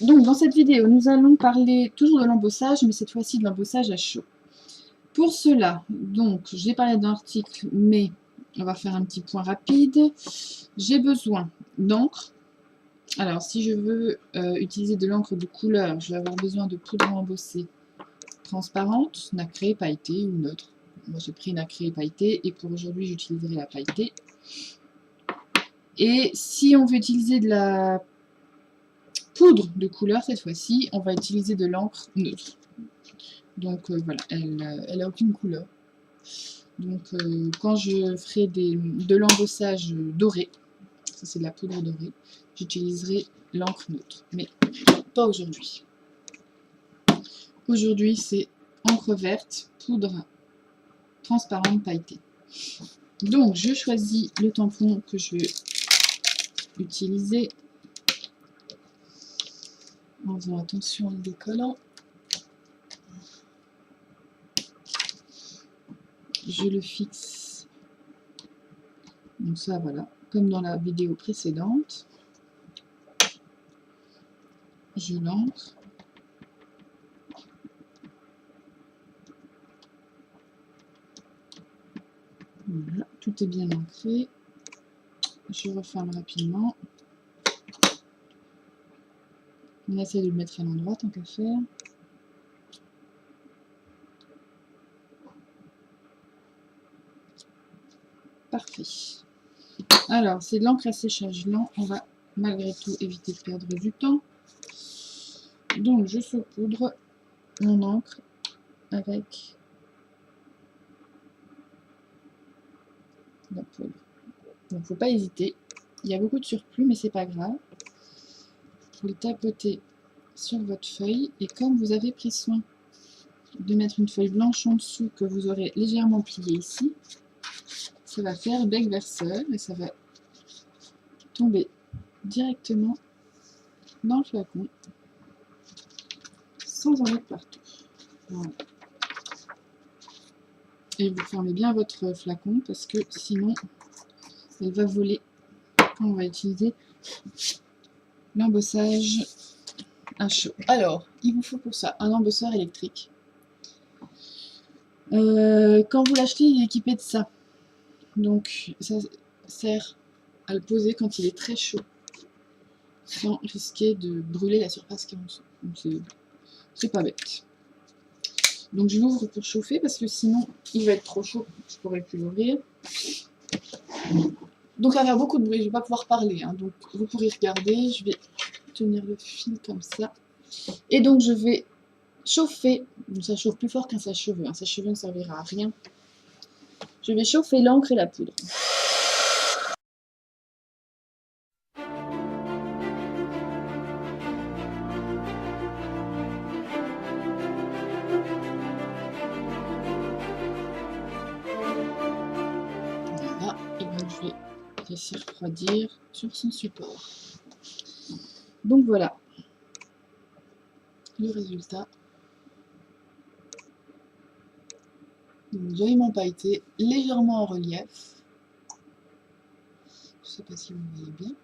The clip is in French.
Donc, dans cette vidéo, nous allons parler toujours de l'embossage, mais cette fois-ci de l'embossage à chaud. Pour cela, donc, j'ai parlé d'un article, mais on va faire un petit point rapide. J'ai besoin d'encre. Alors, si je veux utiliser de l'encre de couleur, je vais avoir besoin de poudre embossée transparente, nacrée, pailletée ou neutre. Moi, j'ai pris nacrée et pailletée, et pour aujourd'hui, j'utiliserai la pailletée. Et si on veut utiliser de la poudre de couleur, cette fois-ci, on va utiliser de l'encre neutre. Donc voilà, elle n'a aucune couleur. Donc quand je ferai de l'embossage doré, ça c'est de la poudre dorée, j'utiliserai l'encre neutre, mais pas aujourd'hui. Aujourd'hui c'est encre verte, poudre transparente pailletée. Donc je choisis le tampon que je vais utiliser en faisant attention au décollant. Je le fixe, donc ça voilà, comme dans la vidéo précédente. Je l'ancre. Voilà, tout est bien ancré. Je referme rapidement. On essaie de le mettre à l'endroit tant qu'à faire. Parfait. Alors, c'est de l'encre à séchage lent. On va malgré tout éviter de perdre du temps. Donc, je saupoudre mon encre avec la poudre. Donc, il ne faut pas hésiter. Il y a beaucoup de surplus, mais c'est pas grave. Vous le tapotez sur votre feuille. Et comme vous avez pris soin de mettre une feuille blanche en dessous que vous aurez légèrement pliée ici, ça va faire bec verseur et ça va tomber directement dans le flacon sans en mettre partout. Voilà. Et vous fermez bien votre flacon parce que sinon elle va voler quand on va utiliser l'embossage à chaud. Alors, il vous faut pour ça un embosseur électrique. Quand vous l'achetez, il est équipé de ça. Donc ça sert à le poser quand il est très chaud, sans risquer de brûler la surface qui est en dessous. C'est pas bête. Donc je l'ouvre pour chauffer parce que sinon il va être trop chaud, je pourrais plus l'ouvrir. Donc ça va faire beaucoup de bruit, je vais pas pouvoir parler, hein, donc vous pourrez regarder, je vais tenir le fil comme ça. Et donc je vais chauffer, donc ça chauffe plus fort qu'un sèche-cheveux, un sèche-cheveux ne servira à rien. Je vais chauffer l'encre et la poudre. Voilà, et donc je vais laisser refroidir sur son support. Donc voilà le résultat. Donc joliment pailleté, légèrement en relief. Je ne sais pas si vous voyez bien.